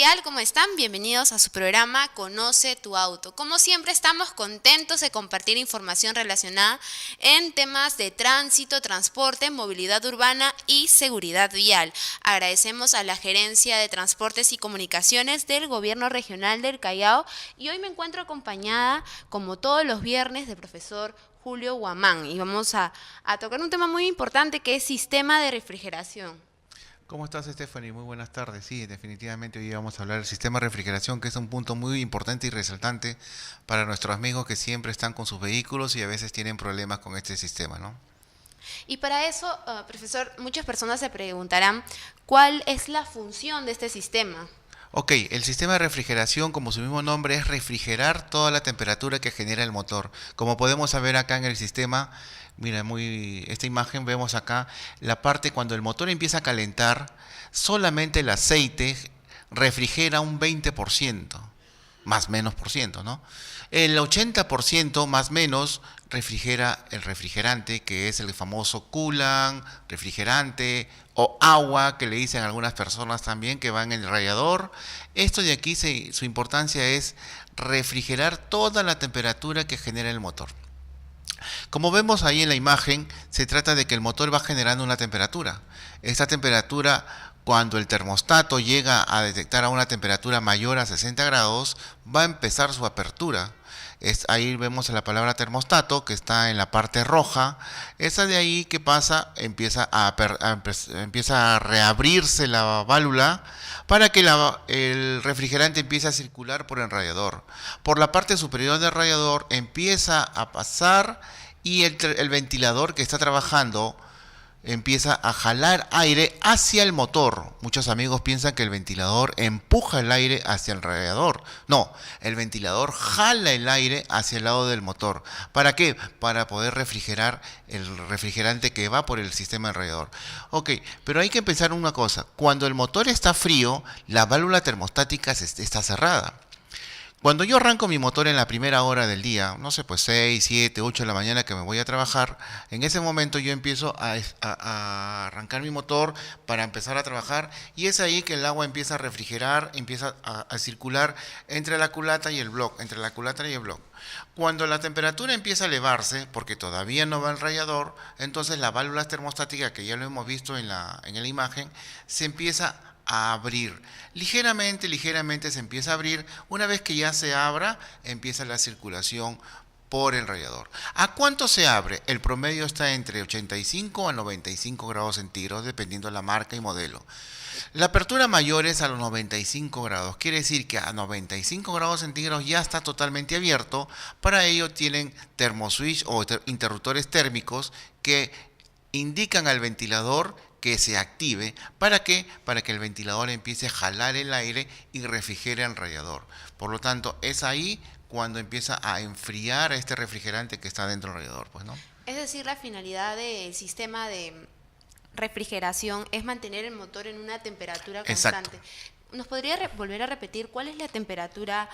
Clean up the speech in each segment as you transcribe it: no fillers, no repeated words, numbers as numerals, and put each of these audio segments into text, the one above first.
Vial, ¿cómo están? Bienvenidos a su programa Conoce tu auto. Como siempre, estamos contentos de compartir información relacionada en temas de tránsito, transporte, movilidad urbana y seguridad vial. Agradecemos a la Gerencia de Transportes y Comunicaciones del Gobierno Regional del Callao y hoy me encuentro acompañada, como todos los viernes, del profesor Julio Guamán y vamos a tocar un tema muy importante que es sistema de refrigeración. ¿Cómo estás, Stephanie? Muy buenas tardes. Sí, definitivamente hoy vamos a hablar del sistema de refrigeración, que es un punto muy importante y resaltante para nuestros amigos que siempre están con sus vehículos y a veces tienen problemas con este sistema, ¿no? Y para eso, profesor, muchas personas se preguntarán cuál es la función de este sistema. Ok, el sistema de refrigeración, como su mismo nombre, es refrigerar toda la temperatura que genera el motor. Como podemos ver acá en el sistema, mira, esta imagen vemos acá la parte cuando el motor empieza a calentar, solamente el aceite refrigera un 20%, más menos por ciento, ¿no? El 80% más menos refrigera el refrigerante, que es el famoso coolant, refrigerante o agua, que le dicen algunas personas también, que va en el radiador. Esto de aquí, su importancia es refrigerar toda la temperatura que genera el motor. Como vemos ahí en la imagen, se trata de que el motor va generando una temperatura. Esta temperatura, cuando el termostato llega a detectar a una temperatura mayor a 60 grados, va a empezar su apertura. Ahí vemos la palabra termostato que está en la parte roja. Esa de ahí que pasa, empieza a reabrirse la válvula para que el refrigerante empiece a circular por el radiador. Por la parte superior del radiador empieza a pasar y el ventilador que está trabajando empieza a jalar aire hacia el motor. Muchos amigos piensan que el ventilador empuja el aire hacia el radiador. No, el ventilador jala el aire hacia el lado del motor. ¿Para qué? Para poder refrigerar el refrigerante que va por el sistema del radiador. Ok, pero hay que pensar una cosa. Cuando el motor está frío, la válvula termostática está cerrada. Cuando yo arranco mi motor en la primera hora del día, no sé, pues 6, 7, 8 de la mañana que me voy a trabajar, en ese momento yo empiezo a arrancar mi motor para empezar a trabajar y es ahí que el agua empieza a refrigerar, empieza a circular entre la culata y el block, entre la culata y el block. Cuando la temperatura empieza a elevarse, porque todavía no va el radiador, entonces la válvula termostática, que ya lo hemos visto en la imagen, se empieza a abrir. Ligeramente se empieza a abrir. Una vez que ya se abra, empieza la circulación por el radiador. ¿A cuánto se abre? El promedio está entre 85 a 95 grados centígrados, dependiendo de la marca y modelo. La apertura mayor es a los 95 grados, quiere decir que a 95 grados centígrados ya está totalmente abierto. Para ello tienen termoswitch o interruptores térmicos que indican al ventilador que se active. ¿Para qué? Para que el ventilador empiece a jalar el aire y refrigere el radiador. Por lo tanto, es ahí cuando empieza a enfriar este refrigerante que está dentro del radiador, pues, ¿no? Es decir, la finalidad del sistema de refrigeración es mantener el motor en una temperatura Exacto. constante. ¿Nos podría volver a repetir cuál es la temperatura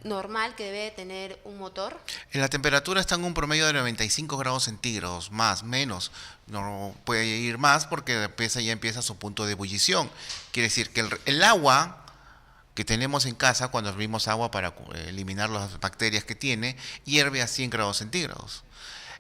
normal que debe tener un motor? La temperatura está en un promedio de 95 grados centígrados, más, menos. No puede ir más porque ya empieza su punto de ebullición. Quiere decir que el agua que tenemos en casa, cuando hervimos agua para eliminar las bacterias que tiene, hierve a 100 grados centígrados.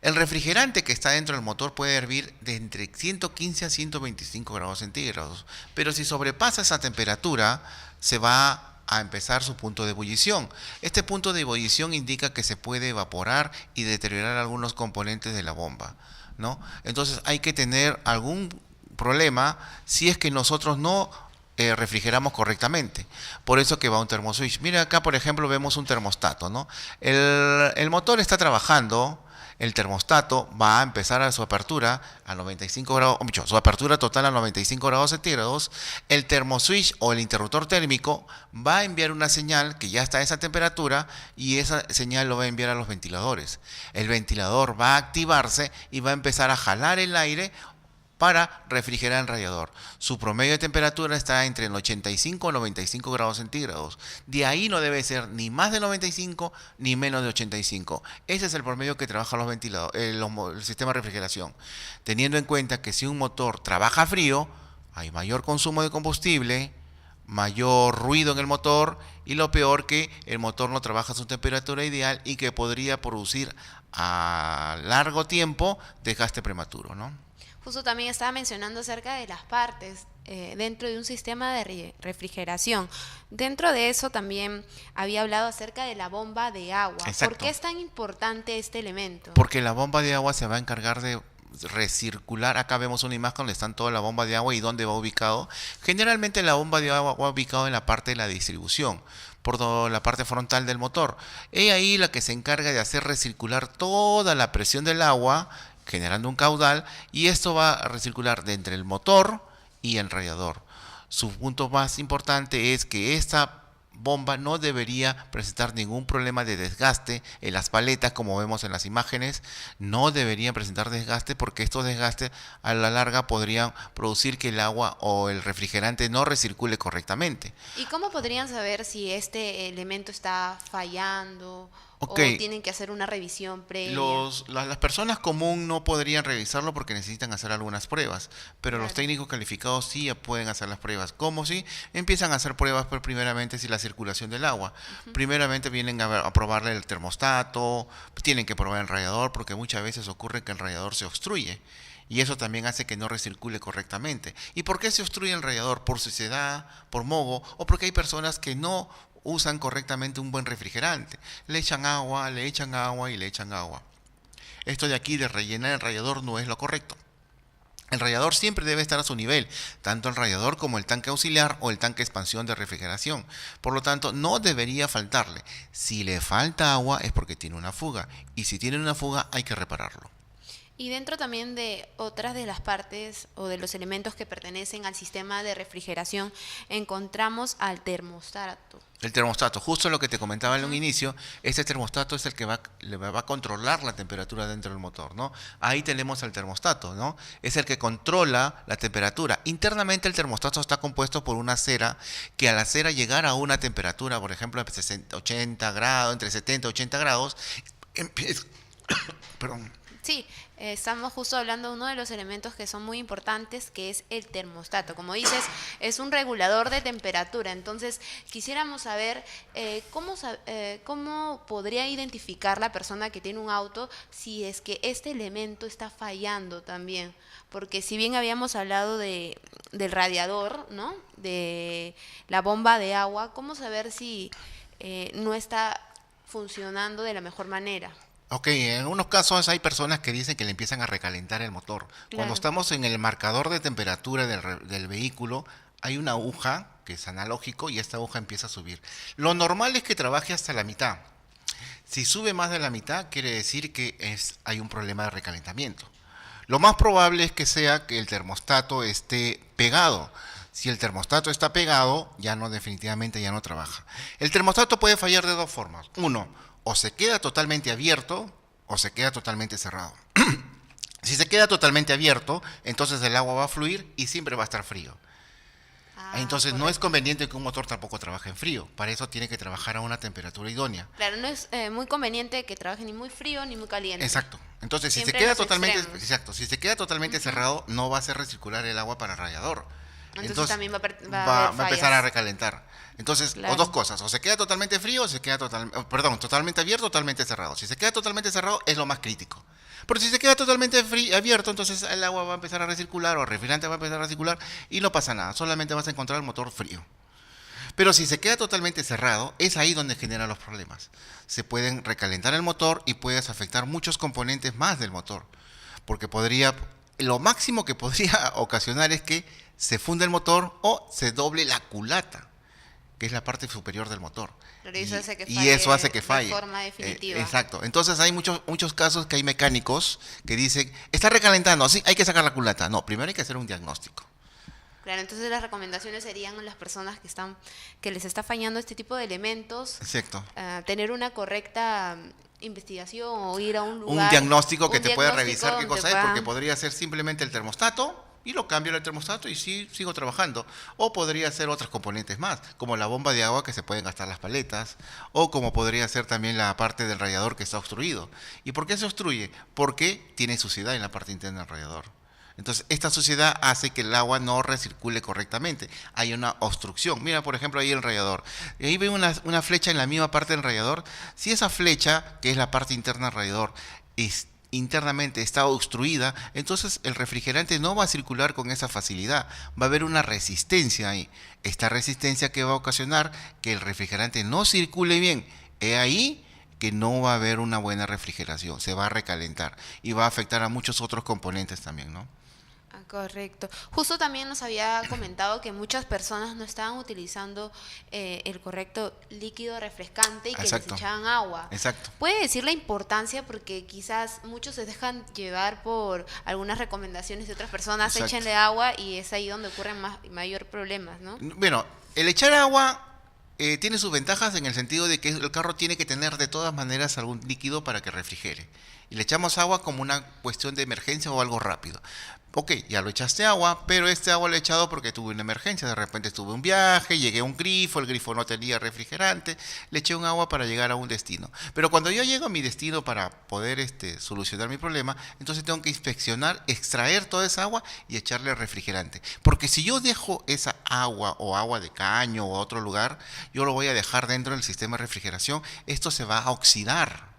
El refrigerante que está dentro del motor puede hervir de entre 115 a 125 grados centígrados, pero si sobrepasa esa temperatura, se va a empezar su punto de ebullición. Este punto de ebullición indica que se puede evaporar y deteriorar algunos componentes de la bomba, ¿no? Entonces hay que tener algún problema si es que nosotros no refrigeramos correctamente. Por eso que va un termoswitch. Mira acá, por ejemplo, vemos un termostato, ¿no? El motor está trabajando. El termostato va a empezar a su apertura a 95 grados, su apertura total a 95 grados centígrados. El termoswitch o el interruptor térmico va a enviar una señal que ya está a esa temperatura y esa señal lo va a enviar a los ventiladores. El ventilador va a activarse y va a empezar a jalar el aire para refrigerar el radiador. Su promedio de temperatura está entre el 85 y 95 grados centígrados. De ahí no debe ser ni más de 95 ni menos de 85. Ese es el promedio que trabajan los ventiladores, el sistema de refrigeración. Teniendo en cuenta que si un motor trabaja frío, hay mayor consumo de combustible, mayor ruido en el motor y lo peor que el motor no trabaja a su temperatura ideal y que podría producir a largo tiempo desgaste prematuro, ¿no? Justo también estaba mencionando acerca de las partes dentro de un sistema de refrigeración. Dentro de eso también había hablado acerca de la bomba de agua. Exacto. ¿Por qué es tan importante este elemento? Porque la bomba de agua se va a encargar de recircular. Acá vemos una imagen donde están toda la bomba de agua y dónde va ubicado. Generalmente la bomba de agua va ubicado en la parte de la distribución, por toda la parte frontal del motor. Es ahí la que se encarga de hacer recircular toda la presión del agua, generando un caudal, y esto va a recircular de entre el motor y el radiador. Su punto más importante es que esta bomba no debería presentar ningún problema de desgaste en las paletas, como vemos en las imágenes. No deberían presentar desgaste porque estos desgastes a la larga podrían producir que el agua o el refrigerante no recircule correctamente. ¿Y cómo podrían saber si este elemento está fallando o tienen que hacer una revisión previa? Las personas común no podrían revisarlo porque necesitan hacer algunas pruebas, pero los técnicos calificados sí pueden hacer las pruebas. ¿Cómo si? Empiezan a hacer pruebas, pero primeramente si la circulación del agua. Primeramente vienen a probarle el termostato, tienen que probar el radiador porque muchas veces ocurre que el radiador se obstruye. Y eso también hace que no recircule correctamente. ¿Y por qué se obstruye el radiador? Por suciedad, por moho, o porque hay personas que no usan correctamente un buen refrigerante. Le echan agua, le echan agua y le echan agua. Esto de aquí de rellenar el radiador no es lo correcto. El radiador siempre debe estar a su nivel, tanto el radiador como el tanque auxiliar o el tanque de expansión de refrigeración. Por lo tanto, no debería faltarle. Si le falta agua es porque tiene una fuga, y si tiene una fuga hay que repararlo. Y dentro también de otras de las partes o de los elementos que pertenecen al sistema de refrigeración, encontramos al termostato. El termostato, justo lo que te comentaba en un inicio, este termostato es el que le va a controlar la temperatura dentro del motor, ¿no? Ahí tenemos al termostato, ¿no? Es el que controla la temperatura. Internamente el termostato está compuesto por una cera que al hacer llegar a una temperatura, por ejemplo, de 80 grados, entre 70 y 80 grados, empieza... Perdón. Sí, estamos justo hablando de uno de los elementos que son muy importantes, que es el termostato. Como dices, es un regulador de temperatura. Entonces, quisiéramos saber cómo podría identificar la persona que tiene un auto si es que este elemento está fallando también. Porque si bien habíamos hablado del radiador, ¿no? De la bomba de agua, ¿cómo saber si no está funcionando de la mejor manera? Ok, en algunos casos hay personas que dicen que le empiezan a recalentar el motor. Claro. Cuando estamos en el marcador de temperatura del vehículo, hay una aguja que es analógico y esta aguja empieza a subir. Lo normal es que trabaje hasta la mitad. Si sube más de la mitad, quiere decir que hay un problema de recalentamiento. Lo más probable es que sea que el termostato esté pegado. Si el termostato está pegado, definitivamente ya no trabaja. El termostato puede fallar de dos formas. Uno, o se queda totalmente abierto o se queda totalmente cerrado. Si se queda totalmente abierto, entonces el agua va a fluir y siempre va a estar frío. Entonces correcto. No es conveniente que un motor tampoco trabaje en frío. Para eso tiene que trabajar a una temperatura idónea. Claro, no es muy conveniente que trabaje ni muy frío ni muy caliente. Exacto. Entonces, si se queda totalmente cerrado, no va a hacer recircular el agua para el radiador. Entonces también va a empezar a recalentar. Entonces, claro. O dos cosas, o se queda totalmente frío o se queda totalmente abierto o totalmente cerrado. Si se queda totalmente cerrado es lo más crítico. Pero si se queda totalmente abierto, entonces el agua va a empezar a recircular o el refrigerante va a empezar a recircular y no pasa nada, solamente vas a encontrar el motor frío. Pero si se queda totalmente cerrado, es ahí donde generan los problemas. Se pueden recalentar el motor y puedes afectar muchos componentes más del motor. Porque lo máximo que podría ocasionar es que se funde el motor o se doble la culata, que es la parte superior del motor. Pero eso hace que falle, y eso hace que falle. De forma definitiva. Exacto. Entonces hay muchos casos que hay mecánicos que dicen, está recalentando, sí, hay que sacar la culata. No, primero hay que hacer un diagnóstico. Claro, entonces las recomendaciones serían a las personas que les está fallando este tipo de elementos. Exacto. Tener una correcta investigación o ir a un lugar. Un diagnóstico que te pueda revisar qué cosa es, porque podría ser simplemente el termostato y lo cambio el termostato y sí, sigo trabajando. O podría ser otros componentes más, como la bomba de agua que se pueden gastar las paletas, o como podría ser también la parte del radiador que está obstruido. ¿Y por qué se obstruye? Porque tiene suciedad en la parte interna del radiador. Entonces, esta suciedad hace que el agua no recircule correctamente. Hay una obstrucción. Mira, por ejemplo, ahí el radiador. Ahí ve una flecha en la misma parte del radiador. Si esa flecha, que es la parte interna del radiador, internamente está obstruida, entonces el refrigerante no va a circular con esa facilidad. Va a haber una resistencia ahí. Esta resistencia que va a ocasionar que el refrigerante no circule bien. He ahí que no va a haber una buena refrigeración, se va a recalentar y va a afectar a muchos otros componentes también, ¿no? Correcto. Justo también nos había comentado que muchas personas no estaban utilizando el correcto líquido refrescante y que les Exacto. echaban agua. Exacto. ¿Puede decir la importancia? Porque quizás muchos se dejan llevar por algunas recomendaciones de otras personas, Exacto. échenle agua y es ahí donde ocurren mayor problemas, ¿no? Bueno, el echar agua tiene sus ventajas en el sentido de que el carro tiene que tener de todas maneras algún líquido para que refrigere. Y le echamos agua como una cuestión de emergencia o algo rápido. Ok, ya lo echaste agua, pero este agua lo he echado porque tuve una emergencia. De repente tuve un viaje, llegué a un grifo, el grifo no tenía refrigerante, le eché un agua para llegar a un destino. Pero cuando yo llego a mi destino para poder solucionar mi problema, entonces tengo que inspeccionar, extraer toda esa agua y echarle refrigerante. Porque si yo dejo esa agua o agua de caño o otro lugar, yo lo voy a dejar dentro del sistema de refrigeración, esto se va a oxidar.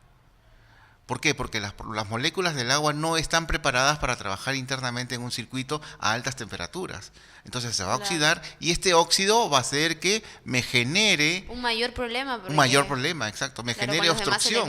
¿Por qué? Porque las moléculas del agua no están preparadas para trabajar internamente en un circuito a altas temperaturas. Entonces se va a oxidar y este óxido va a hacer que me genere un mayor problema. Un mayor problema, exacto. Me genere obstrucción.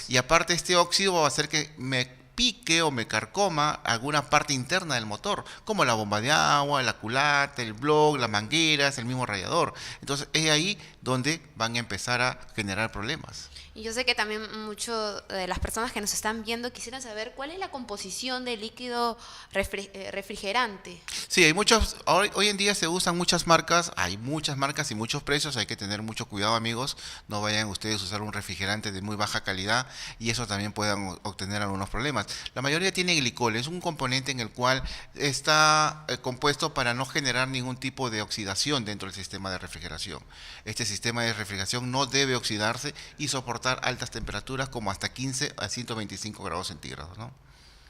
Y aparte este óxido va a hacer que me pique o me carcoma alguna parte interna del motor, como la bomba de agua, la culata, el block, las mangueras, el mismo radiador. Entonces es ahí donde van a empezar a generar problemas. Y yo sé que también muchas de las personas que nos están viendo quisieran saber cuál es la composición del líquido refrigerante. Sí, hay muchos, hoy en día se usan muchas marcas, hay muchas marcas y muchos precios, hay que tener mucho cuidado, amigos, no vayan ustedes a usar un refrigerante de muy baja calidad y eso también puedan obtener algunos problemas. La mayoría tiene glicol, es un componente en el cual está compuesto para no generar ningún tipo de oxidación dentro del sistema de refrigeración. Este sistema de refrigeración no debe oxidarse y soportar altas temperaturas como hasta 15 a 125 grados centígrados, ¿no?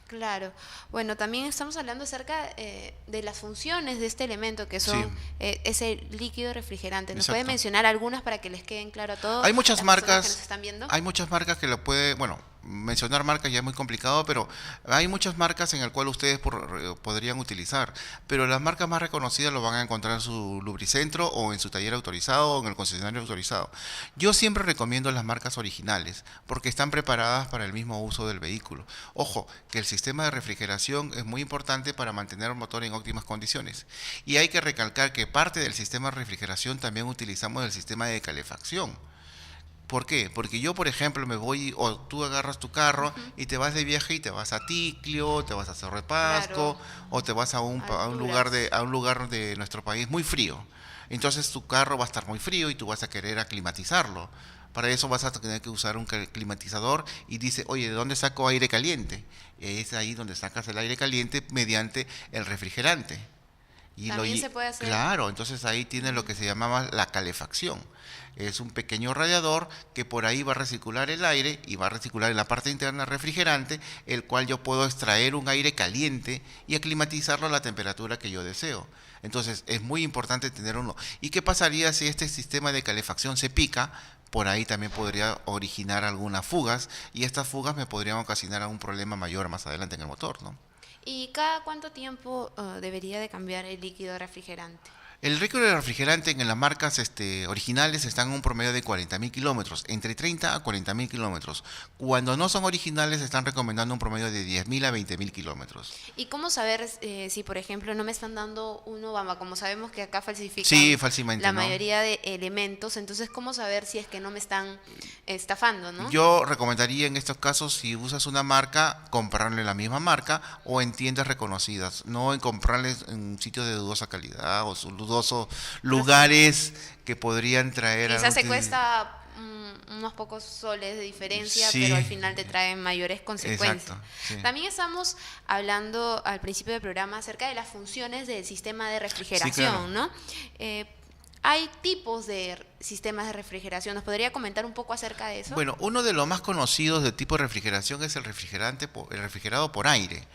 Claro. Bueno, también estamos hablando acerca de las funciones de este elemento que son ese líquido refrigerante. ¿Nos puede mencionar algunas para que les queden claro a todos? Hay muchas marcas que nos están viendo. Hay muchas marcas que lo puede, bueno, mencionar marcas ya es muy complicado, pero hay muchas marcas en el cual ustedes podrían utilizar, pero las marcas más reconocidas lo van a encontrar en su lubricentro o en su taller autorizado o en el concesionario autorizado. Yo siempre recomiendo las marcas originales porque están preparadas para el mismo uso del vehículo. Ojo, que el sistema de refrigeración es muy importante para mantener el motor en óptimas condiciones y hay que recalcar que parte del sistema de refrigeración también utilizamos el sistema de calefacción. ¿Por qué? Porque yo, por ejemplo, me voy, o tú agarras tu carro y te vas de viaje y te vas a Ticlio, te vas a Cerro de Pasco, o te vas a un lugar de nuestro país muy frío. Entonces tu carro va a estar muy frío y tú vas a querer aclimatizarlo. Para eso vas a tener que usar un climatizador y dice, oye, ¿de dónde saco aire caliente? Es ahí donde sacas el aire caliente mediante el refrigerante. Y también se puede hacer. Claro, entonces ahí tiene lo que se llamaba la calefacción. Es un pequeño radiador que por ahí va a recircular el aire y va a recircular en la parte interna refrigerante, el cual yo puedo extraer un aire caliente y aclimatizarlo a la temperatura que yo deseo. Entonces es muy importante tener uno. ¿Y qué pasaría si este sistema de calefacción se pica? Por ahí también podría originar algunas fugas y estas fugas me podrían ocasionar algún problema mayor más adelante en el motor, ¿no? ¿Y cada cuánto tiempo debería de cambiar el líquido refrigerante? El líquido refrigerante en las marcas originales están en un promedio de 40.000 kilómetros, entre 30 a 40.000 kilómetros. Cuando no son originales están recomendando un promedio de 10.000 a 20.000 kilómetros. ¿Y cómo saber si, por ejemplo, no me están dando un Obama? Como sabemos que acá falsifican la mayoría de elementos, entonces, ¿cómo saber si es que no me están estafando, no? Yo recomendaría en estos casos, si usas una marca, comprarle la misma marca o en tiendas reconocidas, no en comprarles en sitios de dudosa calidad o dudosos lugares que podrían traer... Quizás se cuesta unos pocos soles de diferencia, pero al final te traen mayores consecuencias. Exacto, También estamos hablando al principio del programa acerca de las funciones del sistema de refrigeración, ¿no? hay tipos de sistemas de refrigeración. ¿Nos podría comentar un poco acerca de eso? Bueno, uno de los más conocidos de tipo de refrigeración es el el refrigerado por aire.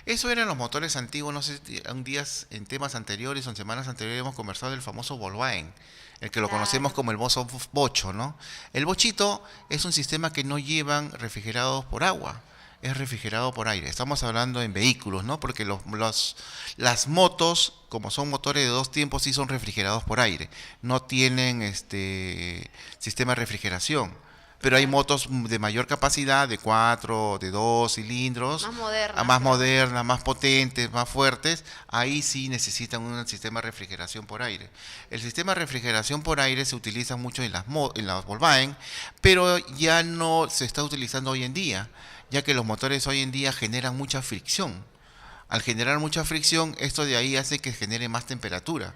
Eso eran los motores antiguos, no sé, un días en temas anteriores o en semanas anteriores hemos conversado del famoso Volkswagen, el que lo conocemos Claro. como el bocho, ¿no? El bochito es un sistema que no llevan refrigerados por agua, es refrigerado por aire. Estamos hablando en vehículos, ¿no? Porque las motos, como son motores de dos tiempos, sí son refrigerados por aire. No tienen sistema de refrigeración. Pero hay Claro. motos de mayor capacidad, de 4, de 2 cilindros, Más a modernas, más digamos. modernas, más potentes, más fuertes. Ahí sí necesitan un sistema de refrigeración por aire. El sistema de refrigeración por aire se utiliza mucho en las Volkswagen, pero ya no se está utilizando hoy en día, ya que los motores hoy en día generan mucha fricción. Al generar mucha fricción, esto de ahí hace que genere más temperatura.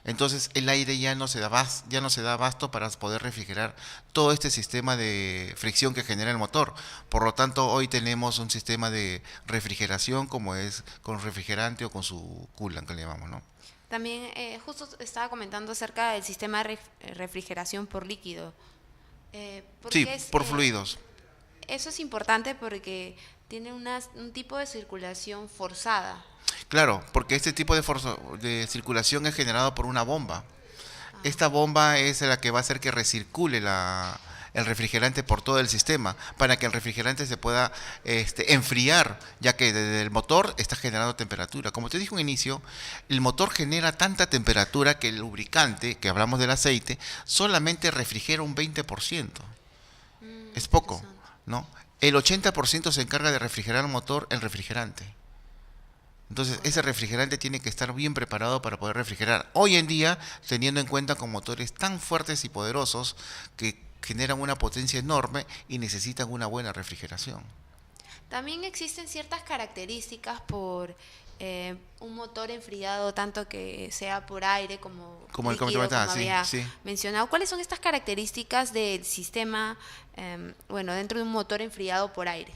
Entonces el aire ya no se da abasto para poder refrigerar todo este sistema de fricción que genera el motor. Por lo tanto, hoy tenemos un sistema de refrigeración como es con refrigerante o con su coolant que le llamamos, ¿no? También justo estaba comentando acerca del sistema de refrigeración por líquido. Sí, Porque es, por fluidos. eso es importante porque tiene un tipo de circulación forzada. Claro, porque este tipo de circulación es generado por una bomba. Ah, Esta bomba es la que va a hacer que recircule el refrigerante por todo el sistema, para que el refrigerante se pueda enfriar, ya que desde el motor está generando temperatura. Como te dije al inicio, el motor genera tanta temperatura que el lubricante, que hablamos del aceite, solamente refrigera un 20%. Es poco, interesante. ¿no? El 80% se encarga de refrigerar el motor, el refrigerante. Entonces, ese Correcto. refrigerante tiene que estar bien preparado para poder refrigerar. Hoy en día, teniendo en cuenta con motores tan fuertes y poderosos que generan una potencia enorme y necesitan una buena refrigeración. También existen ciertas características por un motor enfriado, tanto que sea por aire como Como el que te líquido, comentaba, como sí, había sí. mencionado. ¿Cuáles son estas características del sistema, bueno, dentro de un motor enfriado por aire?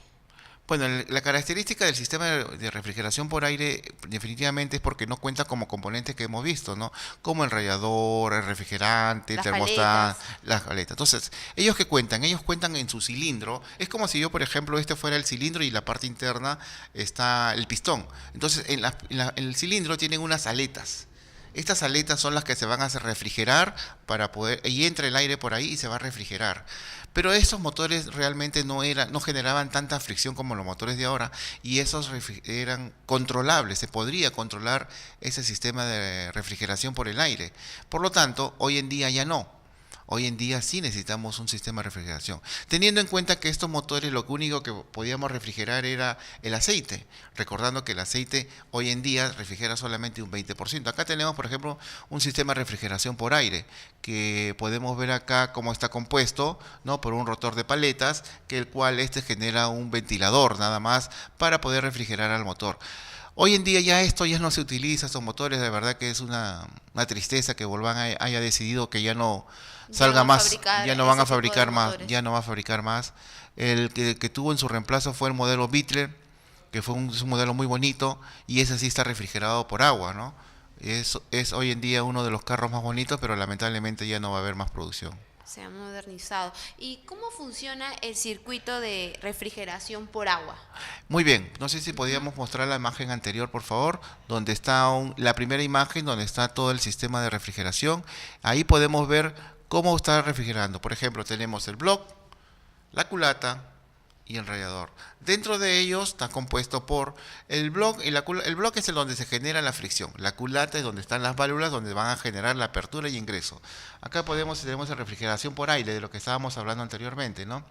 Bueno, la característica del sistema de refrigeración por aire definitivamente es porque no cuenta como componentes que hemos visto, ¿no? Como el radiador, el refrigerante, el Las termostato, paletas. las aletas. Entonces, ellos cuentan en su cilindro. Es como si yo, por ejemplo, este fuera el cilindro y la parte interna está el pistón. Entonces, en el cilindro tienen unas aletas. Estas aletas son las que se van a hacer refrigerar para poder, y entra el aire por ahí y se va a refrigerar. Pero esos motores realmente no generaban tanta fricción como los motores de ahora y esos eran controlables, se podría controlar ese sistema de refrigeración por el aire. Por lo tanto, hoy en día ya no. Hoy en día sí necesitamos un sistema de refrigeración, teniendo en cuenta que estos motores lo único que podíamos refrigerar era el aceite, recordando que el aceite hoy en día refrigera solamente un 20%. Acá tenemos, por ejemplo, un sistema de refrigeración por aire, que podemos ver acá cómo está compuesto, ¿no? Por un rotor de paletas, que el cual genera un ventilador nada más para poder refrigerar al motor. Hoy en día ya esto ya no se utiliza, estos motores, de verdad que es una tristeza que Volkswagen haya decidido que ya no Ya no va salga a más, fabricar ya no van ese a tipo de fabricar más, ya motores. no va a fabricar más. El que tuvo en su reemplazo fue el modelo Beetle, que fue es un modelo muy bonito y ese sí está refrigerado por agua, ¿no? Es hoy en día uno de los carros más bonitos, pero lamentablemente ya no va a haber más producción. Se ha modernizado. ¿Y cómo funciona el circuito de refrigeración por agua? Muy bien, no sé si Ujú. podíamos mostrar la imagen anterior, por favor, donde está la primera imagen, donde está todo el sistema de refrigeración. Ahí podemos ver cómo está refrigerando. Por ejemplo, tenemos el block, la culata y el radiador. Dentro de ellos está compuesto por el block, el block es el donde se genera la fricción. La culata es donde están las válvulas donde van a generar la apertura y ingreso. Acá tenemos la refrigeración por aire, de lo que estábamos hablando anteriormente, ¿no?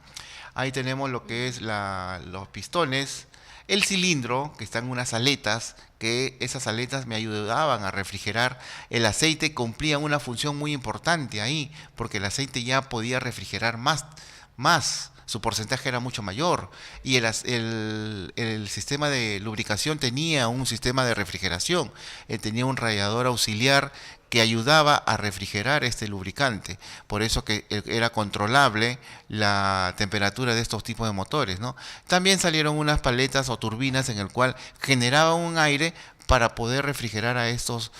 Ahí tenemos lo que es los pistones, el cilindro, que están unas aletas, que esas aletas me ayudaban a refrigerar el aceite, cumplían una función muy importante ahí, porque el aceite ya podía refrigerar más, su porcentaje era mucho mayor y el sistema de lubricación tenía un sistema de refrigeración, tenía un radiador auxiliar que ayudaba a refrigerar este lubricante, por eso que era controlable la temperatura de estos tipos de motores, ¿no? También salieron unas paletas o turbinas en el cual generaban un aire para poder refrigerar a estos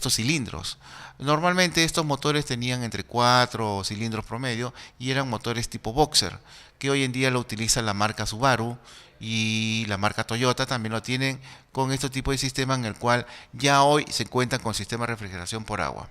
cilindros. Normalmente estos motores tenían entre 4 cilindros promedio y eran motores tipo boxer, que hoy en día lo utiliza la marca Subaru y la marca Toyota también lo tienen con este tipo de sistema en el cual ya hoy se cuentan con sistema de refrigeración por agua.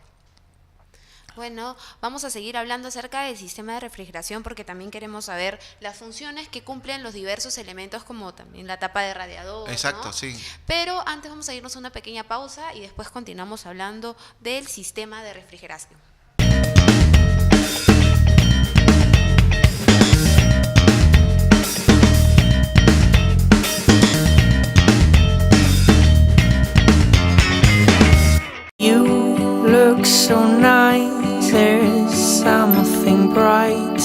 Bueno, vamos a seguir hablando acerca del sistema de refrigeración porque también queremos saber las funciones que cumplen los diversos elementos como también la tapa de radiador. Exacto, ¿no? sí. Pero antes vamos a irnos a una pequeña pausa y después continuamos hablando del sistema de refrigeración. You look so nice. There's something bright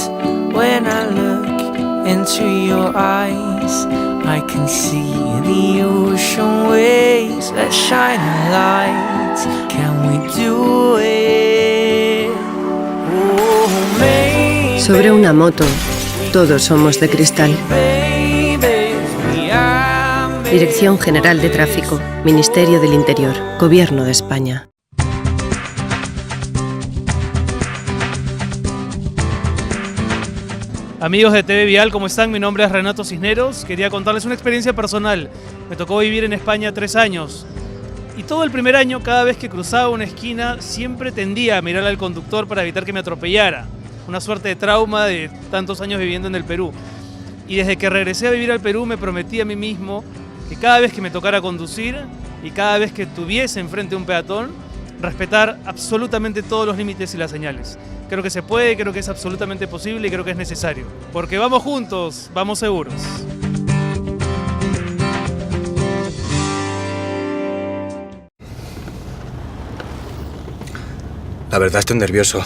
when I look into your eyes. I can see the ocean waves that shine a light. Can we do it? Oh, maybe. Sobre una moto, todos somos de cristal. Dirección General de Tráfico, Ministerio del Interior, Gobierno de España. Amigos de TV Vial, ¿cómo están? Mi nombre es Renato Cisneros. Quería contarles una experiencia personal. Me tocó vivir en España 3 años. Y todo el primer año, cada vez que cruzaba una esquina, siempre tendía a mirar al conductor para evitar que me atropellara. Una suerte de trauma de tantos años viviendo en el Perú. Y desde que regresé a vivir al Perú, me prometí a mí mismo que cada vez que me tocara conducir y cada vez que tuviese enfrente un peatón, respetar absolutamente todos los límites y las señales. Creo que se puede, creo que es absolutamente posible y creo que es necesario. Porque vamos juntos, vamos seguros. La verdad estoy nervioso.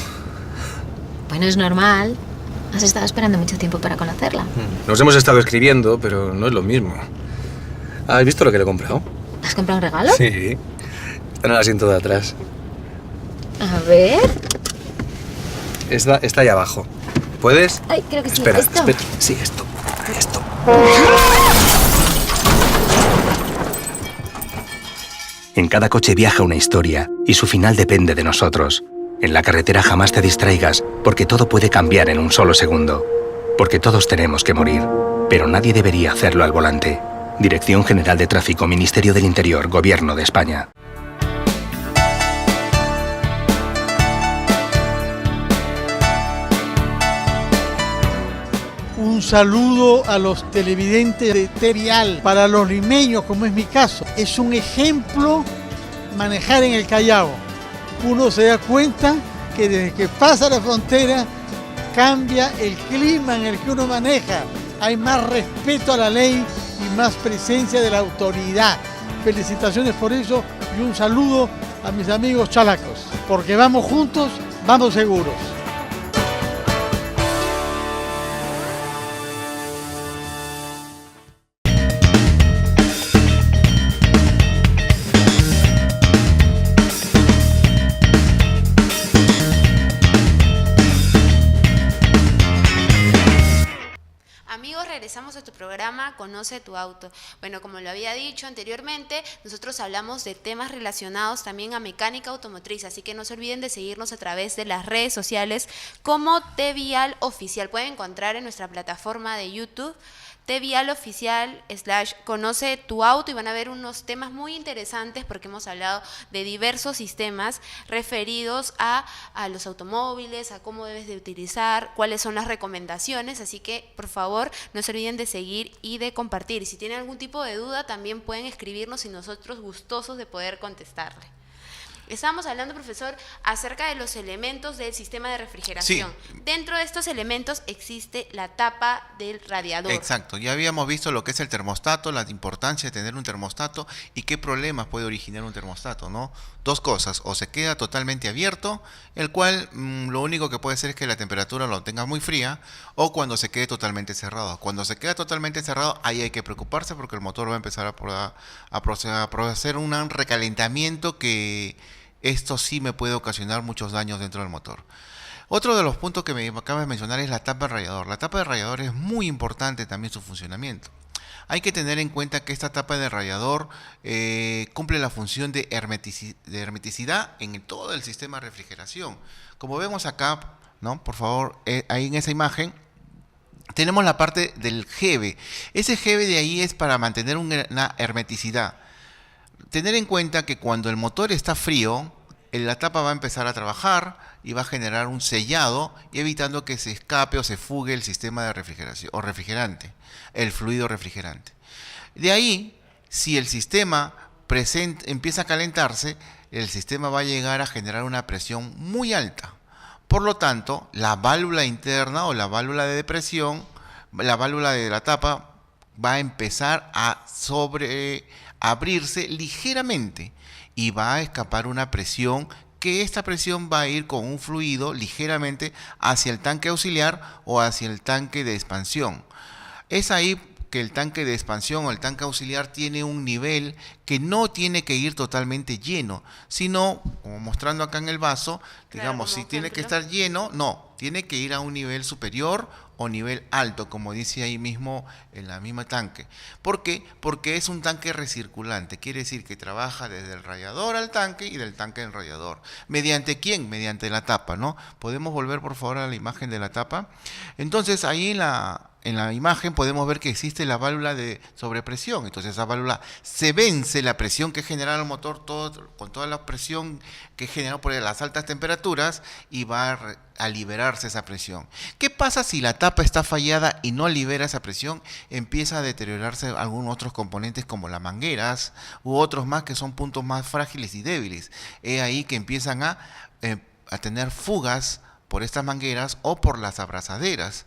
Bueno, es normal. Has estado esperando mucho tiempo para conocerla. Nos hemos estado escribiendo, pero no es lo mismo. ¿Has visto lo que le he comprado? ¿Has comprado un regalo? Sí. Está en el asiento de atrás. A ver. Está ahí abajo. ¿Puedes? Ay, creo que sí. Espera, ¿Esto? espera. Sí, esto. En cada coche viaja una historia y su final depende de nosotros. En la carretera jamás te distraigas porque todo puede cambiar en un solo segundo. Porque todos tenemos que morir, pero nadie debería hacerlo al volante. Dirección General de Tráfico, Ministerio del Interior, Gobierno de España. Un saludo a los televidentes de Terial. Para los limeños, como es mi caso, es un ejemplo manejar en el Callao. Uno se da cuenta que desde que pasa la frontera cambia el clima en el que uno maneja. Hay más respeto a la ley y más presencia de la autoridad. Felicitaciones por eso y un saludo a mis amigos chalacos, porque vamos juntos, vamos seguros. Amigos, regresamos a tu programa Conoce tu auto. Bueno, como lo había dicho anteriormente, nosotros hablamos de temas relacionados también a mecánica automotriz, así que no se olviden de seguirnos a través de las redes sociales como TVial Oficial. Pueden encontrar en nuestra plataforma de YouTube TVial Oficial / Conoce tu auto y van a ver unos temas muy interesantes porque hemos hablado de diversos sistemas referidos a los automóviles, a cómo debes de utilizar, cuáles son las recomendaciones, así que por favor no se olviden de seguir y de compartir. Y si tienen algún tipo de duda también pueden escribirnos y nosotros gustosos de poder contestarle. Estábamos hablando, profesor, acerca de los elementos del sistema de refrigeración. Sí. Dentro de estos elementos existe la tapa del radiador. Exacto, ya habíamos visto lo que es el termostato, la importancia de tener un termostato y qué problemas puede originar un termostato, ¿no? Dos cosas, o se queda totalmente abierto, el cual lo único que puede ser es que la temperatura lo tenga muy fría, o cuando se quede totalmente cerrado. Cuando se queda totalmente cerrado, ahí hay que preocuparse porque el motor va a empezar a proceder un recalentamiento que esto sí me puede ocasionar muchos daños dentro del motor. Otro de los puntos que me acabas de mencionar es la tapa de radiador. La tapa de radiador es muy importante también su funcionamiento. Hay que tener en cuenta que esta tapa de radiador cumple la función de hermeticidad en todo el sistema de refrigeración. Como vemos acá, ¿no? Por favor, ahí en esa imagen, tenemos la parte del jeve. Ese jeve de ahí es para mantener una hermeticidad. Tener en cuenta que cuando el motor está frío, la tapa va a empezar a trabajar y va a generar un sellado, y evitando que se escape o se fugue el sistema de refrigeración o refrigerante, el fluido refrigerante. De ahí, si el sistema empieza a calentarse, el sistema va a llegar a generar una presión muy alta. Por lo tanto, la válvula interna o la válvula de depresión, la válvula de la tapa, va a empezar a abrirse ligeramente y va a escapar una presión, que esta presión va a ir con un fluido ligeramente hacia el tanque auxiliar o hacia el tanque de expansión. Es ahí que el tanque de expansión o el tanque auxiliar tiene un nivel que no tiene que ir totalmente lleno, sino, como mostrando acá en el vaso, digamos, si tiene que estar lleno, no, tiene que ir a un nivel superior o nivel alto, como dice ahí mismo en la misma tanque. ¿Por qué? Porque es un tanque recirculante, quiere decir que trabaja desde el radiador al tanque y del tanque al radiador. ¿Mediante quién? Mediante la tapa, ¿no? Podemos volver por favor a la imagen de la tapa. Entonces ahí en la imagen podemos ver que existe la válvula de sobrepresión. Entonces esa válvula se vence la presión que genera el motor con toda la presión que generó por las altas temperaturas, y va a liberarse esa presión. ¿Qué pasa si la tapa está fallada y no libera esa presión? Empieza a deteriorarse algunos otros componentes como las mangueras u otros más que son puntos más frágiles y débiles. Es ahí que empiezan a tener fugas por estas mangueras o por las abrazaderas.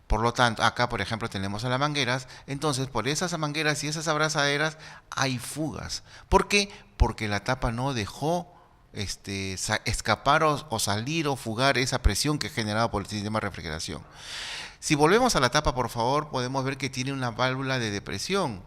Por lo tanto, acá por ejemplo tenemos a las mangueras, entonces por esas mangueras y esas abrazaderas hay fugas. ¿Por qué? Porque la tapa no dejó escapar o salir o fugar esa presión que es generada por el sistema de refrigeración. Si volvemos a la tapa, por favor, podemos ver que tiene una válvula de depresión.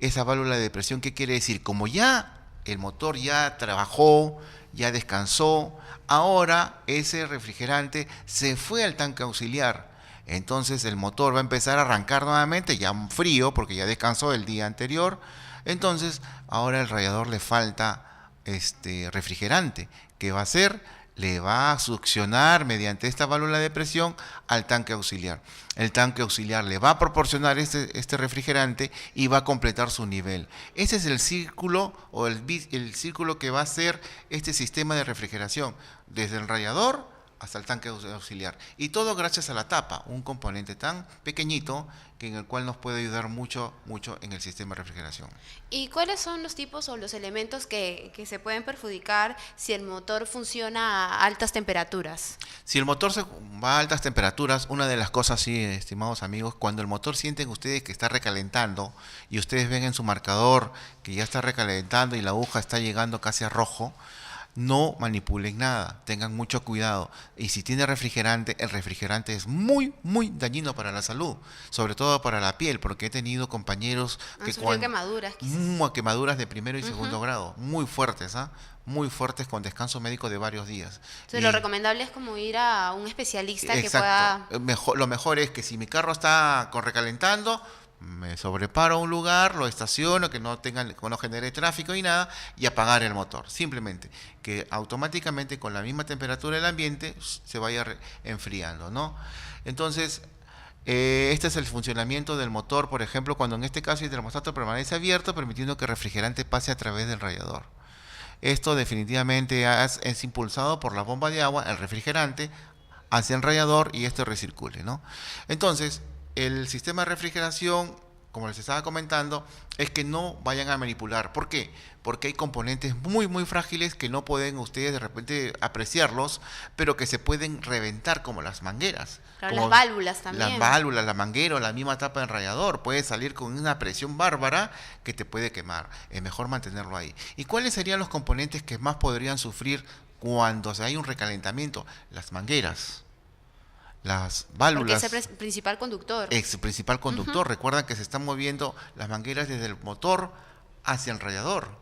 Esa válvula de depresión, ¿qué quiere decir? Como ya el motor ya trabajó, ya descansó, ahora ese refrigerante se fue al tanque auxiliar. Entonces el motor va a empezar a arrancar nuevamente, ya frío porque ya descansó el día anterior. Entonces ahora al radiador le falta refrigerante. ¿Qué va a hacer? Le va a succionar mediante esta válvula de presión al tanque auxiliar. El tanque auxiliar le va a proporcionar este refrigerante y va a completar su nivel. Ese es el círculo o el círculo que va a hacer este sistema de refrigeración, desde el radiador hasta el tanque auxiliar. Y todo gracias a la tapa, un componente tan pequeñito en el cual nos puede ayudar mucho en el sistema de refrigeración. ¿Y cuáles son los tipos o los elementos que se pueden perjudicar si el motor funciona a altas temperaturas? Si el motor se va a altas temperaturas, una de las cosas, sí, estimados amigos, cuando el motor sienten ustedes que está recalentando y ustedes ven en su marcador que ya está recalentando y la aguja está llegando casi a rojo, no manipulen nada, tengan mucho cuidado. Y si tiene refrigerante, el refrigerante es muy, muy dañino para la salud, sobre todo para la piel, porque he tenido compañeros que con quemaduras de primero y segundo grado, muy fuertes, muy fuertes, con descanso médico de varios días. Entonces, lo recomendable es como ir a un especialista que pueda... Lo mejor es que si mi carro está recalentando, me sobreparo a un lugar, lo estaciono, que no genere tráfico y nada, y apagar el motor. Simplemente que automáticamente con la misma temperatura del ambiente se vaya enfriando, ¿no? Entonces, este es el funcionamiento del motor, por ejemplo, cuando en este caso el termostato permanece abierto, permitiendo que el refrigerante pase a través del radiador. Esto definitivamente es impulsado por la bomba de agua, el refrigerante, hacia el radiador y esto recircule, ¿no? Entonces, el sistema de refrigeración, como les estaba comentando, es que no vayan a manipular. ¿Por qué? Porque hay componentes muy, muy frágiles que no pueden ustedes de repente apreciarlos, pero que se pueden reventar, como las mangueras. Claro, las válvulas también. Las válvulas, la manguera o la misma tapa del radiador. Puede salir con una presión bárbara que te puede quemar. Es mejor mantenerlo ahí. ¿Y cuáles serían los componentes que más podrían sufrir cuando hay un recalentamiento? Las mangueras. Las válvulas. Porque es el principal conductor. Es el principal conductor. Recuerdan que se están moviendo las mangueras desde el motor hacia el radiador.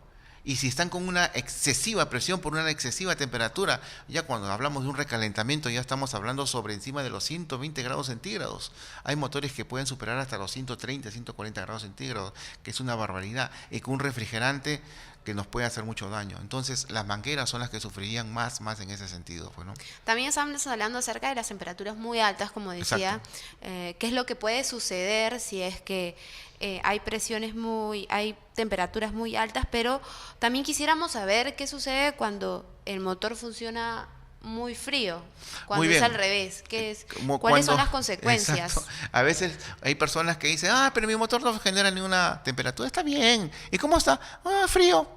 Y si están con una excesiva presión por una excesiva temperatura, ya cuando hablamos de un recalentamiento ya estamos hablando sobre encima de los 120 grados centígrados. Hay motores que pueden superar hasta los 130, 140 grados centígrados, que es una barbaridad, y con un refrigerante que nos puede hacer mucho daño. Entonces, las mangueras son las que sufrirían más en ese sentido, pues, ¿no? También estamos hablando acerca de las temperaturas muy altas, como decía, qué es lo que puede suceder si es que hay temperaturas muy altas, pero también quisiéramos saber qué sucede cuando el motor funciona muy frío, cuando es al revés, ¿cuáles son las consecuencias? Exacto. A veces hay personas que dicen, pero mi motor no genera ninguna temperatura, está bien. ¿Y cómo está? Frío.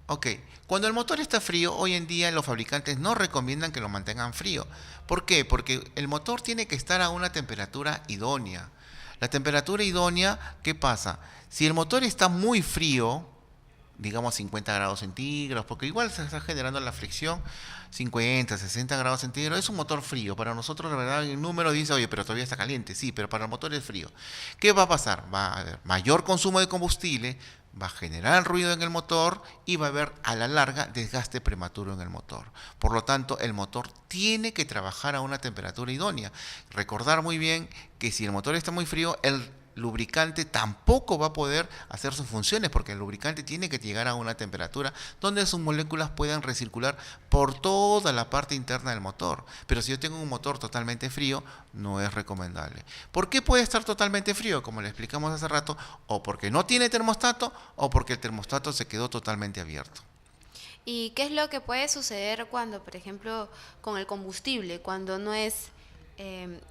Ok, cuando el motor está frío, hoy en día los fabricantes no recomiendan que lo mantengan frío. ¿Por qué? Porque el motor tiene que estar a una temperatura idónea. La temperatura idónea, ¿qué pasa? Si el motor está muy frío, digamos 50 grados centígrados, porque igual se está generando la fricción, 50, 60 grados centígrados, es un motor frío. Para nosotros, la verdad, el número dice, oye, pero todavía está caliente. Sí, pero para el motor es frío. ¿Qué va a pasar? Va a haber mayor consumo de combustible, va a generar ruido en el motor y va a haber a la larga desgaste prematuro en el motor. Por lo tanto, el motor tiene que trabajar a una temperatura idónea. Recordar muy bien que si el motor está muy frío, el lubricante tampoco va a poder hacer sus funciones, porque el lubricante tiene que llegar a una temperatura donde sus moléculas puedan recircular por toda la parte interna del motor. Pero si yo tengo un motor totalmente frío, no es recomendable. ¿Por qué puede estar totalmente frío? Como le explicamos hace rato, o porque no tiene termostato, o porque el termostato se quedó totalmente abierto. ¿Y qué es lo que puede suceder cuando, por ejemplo, con el combustible, cuando no es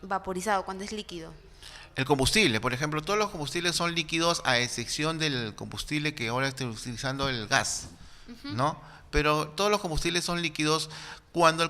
vaporizado, cuando es líquido? El combustible, por ejemplo, todos los combustibles son líquidos a excepción del combustible que ahora estoy utilizando, el gas, ¿no? Pero todos los combustibles son líquidos. Cuando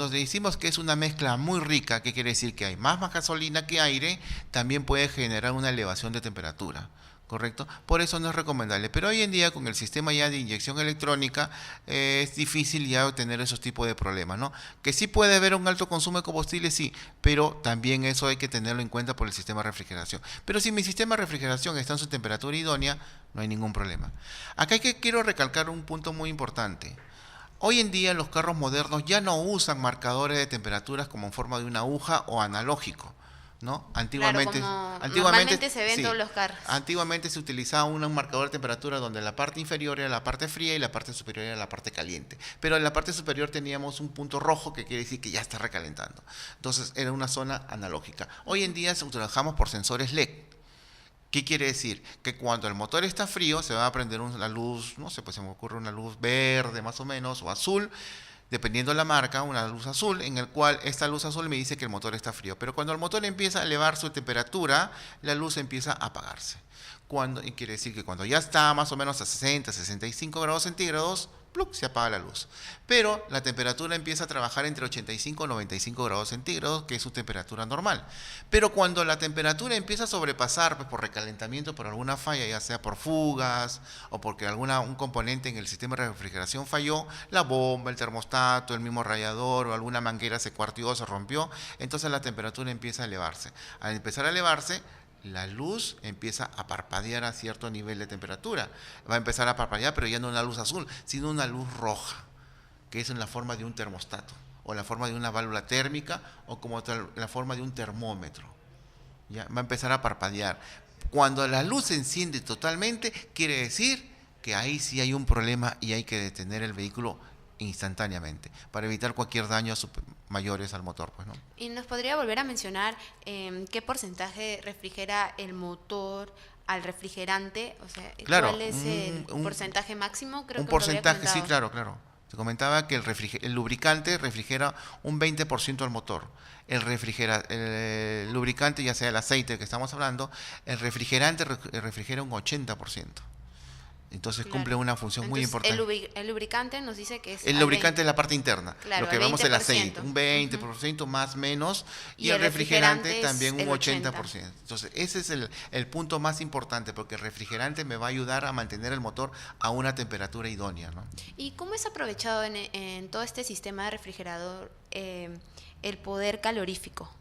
decimos que es una mezcla muy rica, ¿qué quiere decir? Que hay más gasolina que aire, también puede generar una elevación de temperatura. ¿Correcto? Por eso no es recomendable. Pero hoy en día con el sistema ya de inyección electrónica es difícil ya tener esos tipos de problemas, ¿no? Que sí puede haber un alto consumo de combustible, sí, pero también eso hay que tenerlo en cuenta por el sistema de refrigeración. Pero si mi sistema de refrigeración está en su temperatura idónea, no hay ningún problema. Acá quiero recalcar un punto muy importante. Hoy en día los carros modernos ya no usan marcadores de temperaturas como en forma de una aguja o analógico, ¿no? Antiguamente normalmente se ven todos los carros. Antiguamente se utilizaba un marcador de temperatura donde la parte inferior era la parte fría y la parte superior era la parte caliente. Pero en la parte superior teníamos un punto rojo que quiere decir que ya está recalentando. Entonces era una zona analógica. Hoy en día trabajamos por sensores LED. ¿Qué quiere decir? Que cuando el motor está frío se va a prender una luz, no sé, pues se me ocurre una luz verde más o menos o azul, dependiendo de la marca, una luz azul, en el cual esta luz azul me dice que el motor está frío. Pero cuando el motor empieza a elevar su temperatura, la luz empieza a apagarse. Y quiere decir que cuando ya está más o menos a 60, 65 grados centígrados, ¡pluc!, se apaga la luz. Pero la temperatura empieza a trabajar entre 85 y 95 grados centígrados, que es su temperatura normal. Pero cuando la temperatura empieza a sobrepasar, pues, por recalentamiento, por alguna falla, ya sea por fugas o porque un componente en el sistema de refrigeración falló, la bomba, el termostato, el mismo radiador o alguna manguera se cuarteó, se rompió, entonces la temperatura empieza a elevarse. Al empezar a elevarse, la luz empieza a parpadear a cierto nivel de temperatura. Va a empezar a parpadear, pero ya no una luz azul, sino una luz roja, que es en la forma de un termostato, o la forma de una válvula térmica, o como la forma de un termómetro. ¿Ya? Va a empezar a parpadear. Cuando la luz se enciende totalmente, quiere decir que ahí sí hay un problema y hay que detener el vehículo instantáneamente para evitar cualquier daño mayores al motor, pues, ¿no? ¿Y nos podría volver a mencionar qué porcentaje refrigera el motor al refrigerante? O sea, claro, ¿cuál es el porcentaje máximo? Creo un que porcentaje, sí, claro. Te comentaba que el lubricante refrigera un 20% al motor. El lubricante, ya sea el aceite que estamos hablando, el refrigerante refrigera un 80%. Entonces cumple una función muy importante. El lubricante nos dice que es... El lubricante es la parte interna, claro, lo que vemos el aceite, un 20% más menos, y el refrigerante también un 80%. Entonces ese es el punto más importante, porque el refrigerante me va a ayudar a mantener el motor a una temperatura idónea, ¿no? ¿Y cómo es aprovechado en todo este sistema de refrigerador el poder calorífico?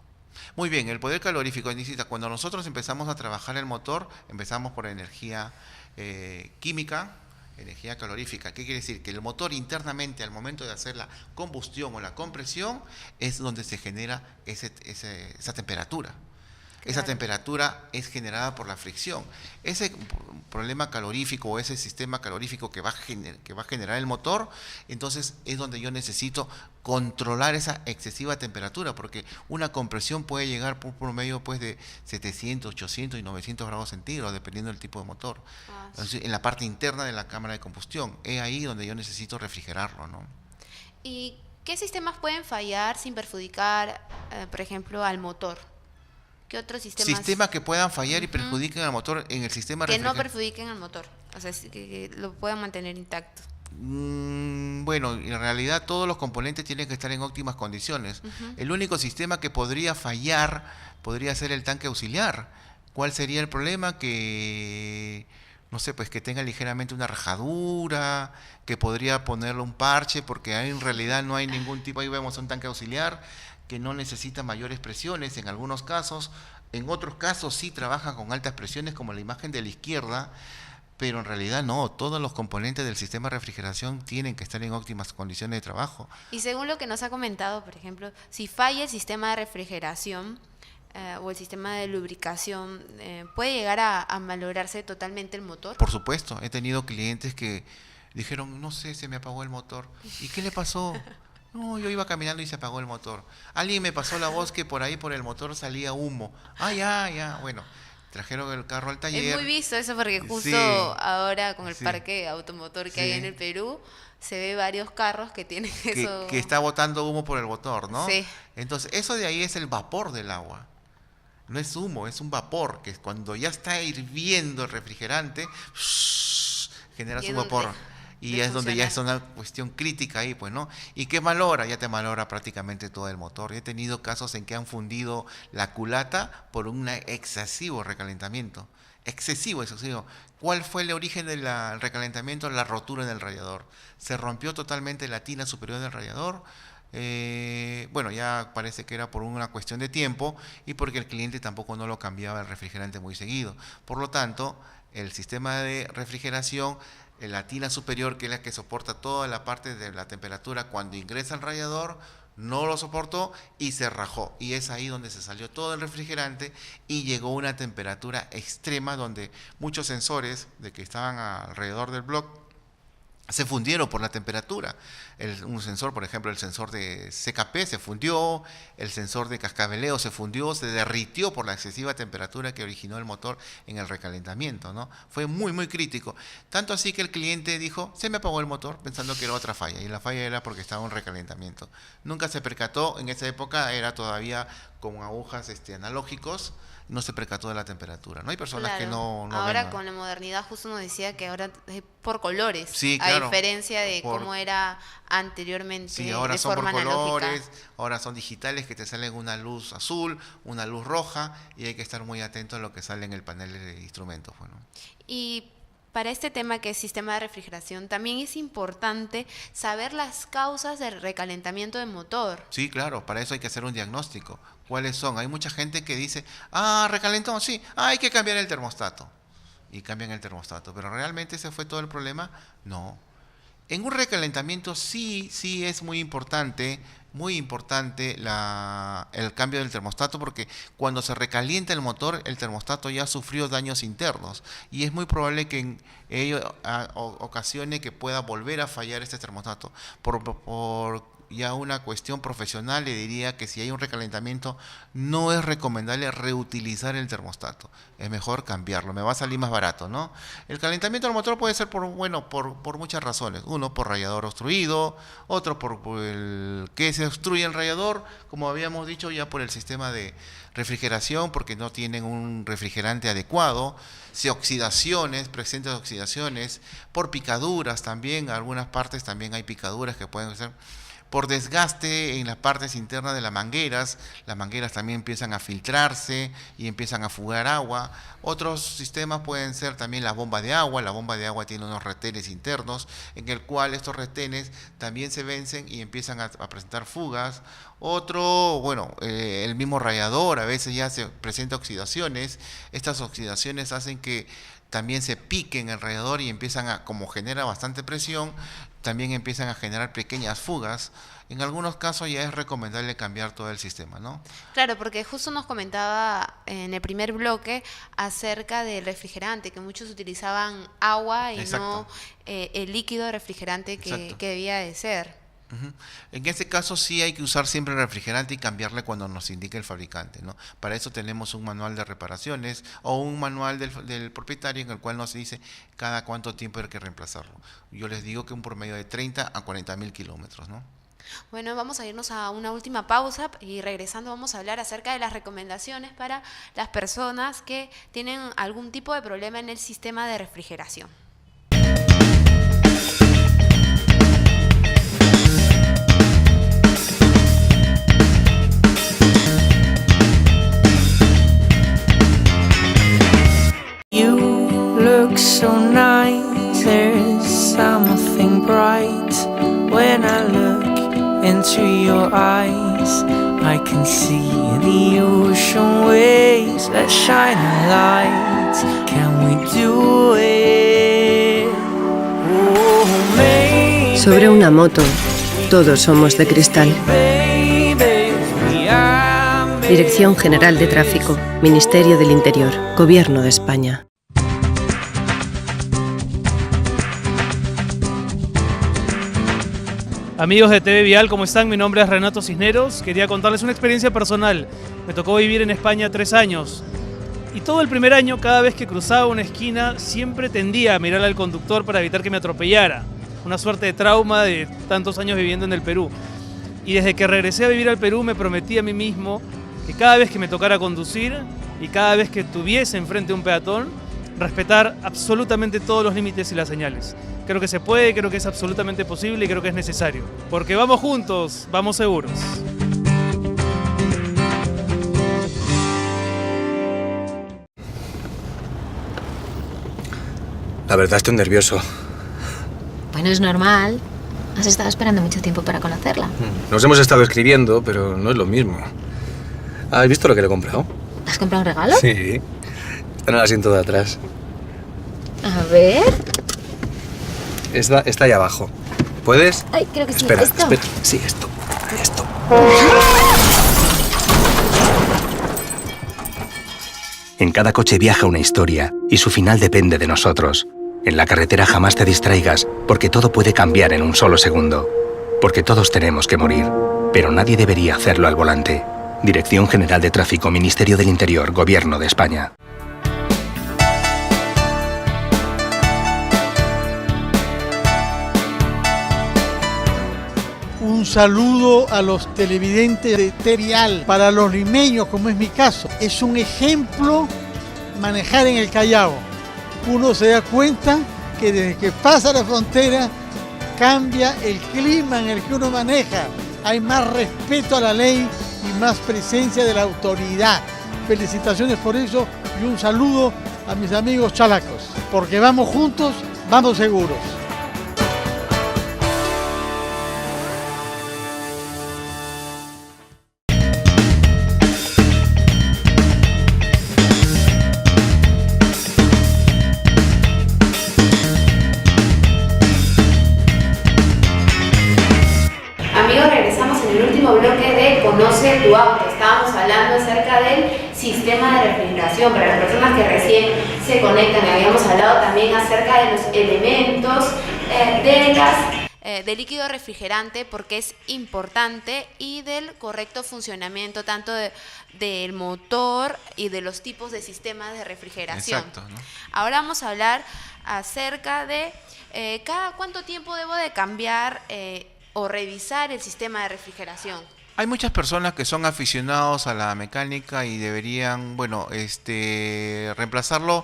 Muy bien, el poder calorífico, Anisita, cuando nosotros empezamos a trabajar el motor, empezamos por energía química, energía calorífica. ¿Qué quiere decir? Que el motor internamente al momento de hacer la combustión o la compresión es donde se genera esa temperatura. Esa temperatura es generada por la fricción. Ese problema calorífico o ese sistema calorífico que va a generar el motor, entonces es donde yo necesito controlar esa excesiva temperatura, porque una compresión puede llegar por promedio pues de 700, 800 y 900 grados centígrados, dependiendo del tipo de motor. Entonces, en la parte interna de la cámara de combustión, es ahí donde yo necesito refrigerarlo, ¿no? ¿Y qué sistemas pueden fallar sin perjudicar, por ejemplo, al motor? ¿Qué otros sistemas que puedan fallar y perjudiquen al motor en el sistema que no perjudiquen al motor, o sea, que lo puedan mantener intacto? Bueno, en realidad todos los componentes tienen que estar en óptimas condiciones. El único sistema que podría fallar podría ser el tanque auxiliar. ¿Cuál sería el problema? Que no sé, pues que tenga ligeramente una rajadura, que podría ponerle un parche, porque ahí en realidad no hay ningún tipo. Ahí vemos un tanque auxiliar que no necesita mayores presiones en algunos casos. En otros casos sí trabajan con altas presiones, como la imagen de la izquierda, pero en realidad no, todos los componentes del sistema de refrigeración tienen que estar en óptimas condiciones de trabajo. Y según lo que nos ha comentado, por ejemplo, si falla el sistema de refrigeración o el sistema de lubricación, ¿puede llegar a malograrse totalmente el motor? Por supuesto, he tenido clientes que dijeron, no sé, se me apagó el motor. ¿Y qué le pasó? No, yo iba caminando y se apagó el motor. Alguien me pasó la voz que por ahí por el motor salía humo. Ya, bueno. Trajeron el carro al taller. Es muy visto eso porque justo sí, ahora con el parque automotor que hay en el Perú, se ve varios carros que tienen eso. Que está botando humo por el motor, ¿no? Sí. Entonces, eso de ahí es el vapor del agua. No es humo, es un vapor, que cuando ya está hirviendo el refrigerante, genera su vapor. Y es donde ya es una cuestión crítica ahí, pues, ¿no? ¿Y qué malogra? Ya te malogra prácticamente todo el motor. He tenido casos en que han fundido la culata por un excesivo recalentamiento. Excesivo. ¿Cuál fue el origen del recalentamiento? La rotura en el radiador. Se rompió totalmente la tina superior del radiador. Bueno, ya parece que era por una cuestión de tiempo y porque el cliente tampoco no lo cambiaba el refrigerante muy seguido. Por lo tanto, el sistema de refrigeración, la tina superior, que es la que soporta toda la parte de la temperatura, cuando ingresa al radiador, no lo soportó y se rajó. Y es ahí donde se salió todo el refrigerante y llegó a una temperatura extrema donde muchos sensores de que estaban alrededor del bloque se fundieron por la temperatura. Un sensor, por ejemplo, el sensor de CKP se fundió, el sensor de cascabeleo se fundió, se derritió por la excesiva temperatura que originó el motor en el recalentamiento, ¿no? Fue muy, muy crítico. Tanto así que el cliente dijo, se me apagó el motor, pensando que era otra falla, y la falla era porque estaba en recalentamiento. Nunca se percató, en esa época era todavía con agujas analógicos, no se percató de la temperatura. No hay personas que no ahora ven, con la modernidad justo nos decía que ahora es por colores, sí, claro, a diferencia de cómo era anteriormente. Sí, ahora de son forma por colores, analógica. ahora son digitales que te salen una luz azul, una luz roja, y hay que estar muy atento a lo que sale en el panel de instrumentos. Bueno. Y para este tema que es sistema de refrigeración, también es importante saber las causas del recalentamiento del motor. Sí, claro, para eso hay que hacer un diagnóstico. ¿Cuáles son? Hay mucha gente que dice, recalentó, sí, hay que cambiar el termostato. Y cambian el termostato, pero ¿realmente ese fue todo el problema? No. En un recalentamiento sí es muy importante el cambio del termostato, porque cuando se recalienta el motor, el termostato ya sufrió daños internos y es muy probable que en ello ocasione que pueda volver a fallar este termostato. Por ya una cuestión profesional le diría que si hay un recalentamiento no es recomendable reutilizar el termostato, es mejor cambiarlo, me va a salir más barato, ¿no? El calentamiento del motor puede ser por muchas razones. Uno, por radiador obstruido, otro por el que se obstruye el radiador, como habíamos dicho, ya por el sistema de refrigeración, porque no tienen un refrigerante adecuado, presentan oxidaciones, por picaduras también, en algunas partes también hay picaduras que pueden ser por desgaste en las partes internas de las mangueras también empiezan a filtrarse y empiezan a fugar agua. Otros sistemas pueden ser también la bomba de agua tiene unos retenes internos en el cual estos retenes también se vencen y empiezan a presentar fugas. El mismo radiador a veces ya se presenta oxidaciones, estas oxidaciones hacen que también se pique en el radiador y empiezan a, como genera bastante presión, también empiezan a generar pequeñas fugas. En algunos casos ya es recomendable cambiar todo el sistema, ¿no? Claro, porque justo nos comentaba en el primer bloque acerca del refrigerante, que muchos utilizaban agua y Exacto. no el líquido refrigerante Exacto. que debía de ser. En este caso sí hay que usar siempre el refrigerante y cambiarle cuando nos indique el fabricante, ¿no? Para eso tenemos un manual de reparaciones o un manual del propietario en el cual nos dice cada cuánto tiempo hay que reemplazarlo. Yo les digo que un promedio de 30 a 40.000 kilómetros, ¿no? Bueno, vamos a irnos a una última pausa y regresando vamos a hablar acerca de las recomendaciones para las personas que tienen algún tipo de problema en el sistema de refrigeración. You look so nice, there's something bright. When I look into your eyes, I can see the ocean waves that shine a light. Can we do it? Oh, maybe, Sobre una moto, todos somos de cristal. baby, we are made. Dirección General de Tráfico, Ministerio del Interior, Gobierno de España. Amigos de TV Vial, ¿cómo están? Mi nombre es Renato Cisneros. Quería contarles una experiencia personal. Me tocó vivir en España 3 años. Y todo el primer año, cada vez que cruzaba una esquina, siempre tendía a mirar al conductor para evitar que me atropellara. Una suerte de trauma de tantos años viviendo en el Perú. Y desde que regresé a vivir al Perú, me prometí a mí mismo que cada vez que me tocara conducir y cada vez que tuviese enfrente un peatón, respetar absolutamente todos los límites y las señales. Creo que se puede, creo que es absolutamente posible y creo que es necesario. Porque vamos juntos, vamos seguros. La verdad estoy nervioso. Bueno, es normal. Has estado esperando mucho tiempo para conocerla. Nos hemos estado escribiendo, pero no es lo mismo. ¿Has visto lo que le he comprado? ¿Has comprado un regalo? Sí. Está en el asiento de atrás. A ver. Está ahí abajo. ¿Puedes? Ay, creo que sí. Espera, ¿Esto? espera. Sí, esto. Esto. En cada coche viaja una historia y su final depende de nosotros. En la carretera jamás te distraigas porque todo puede cambiar en un solo segundo. Porque todos tenemos que morir, pero nadie debería hacerlo al volante. Dirección General de Tráfico, Ministerio del Interior, Gobierno de España. Un saludo a los televidentes de Terial. Para los limeños, como es mi caso, es un ejemplo manejar en el Callao. Uno se da cuenta que desde que pasa la frontera cambia el clima en el que uno maneja. Hay más respeto a la ley y más presencia de la autoridad. Felicitaciones por eso y un saludo a mis amigos chalacos. Porque vamos juntos, vamos seguros. Amigos, regresamos en el último bloque de Conoce tu auto. Estábamos hablando acerca del sistema de refrigeración. Para las personas que recién se conectan, habíamos hablado también acerca de los elementos del líquido refrigerante, porque es importante, y del correcto funcionamiento tanto del motor y de los tipos de sistemas de refrigeración. Exacto, ¿no? Ahora vamos a hablar acerca de cada cuánto tiempo debo de cambiar o revisar el sistema de refrigeración. Hay muchas personas que son aficionados a la mecánica y deberían, bueno, reemplazarlo.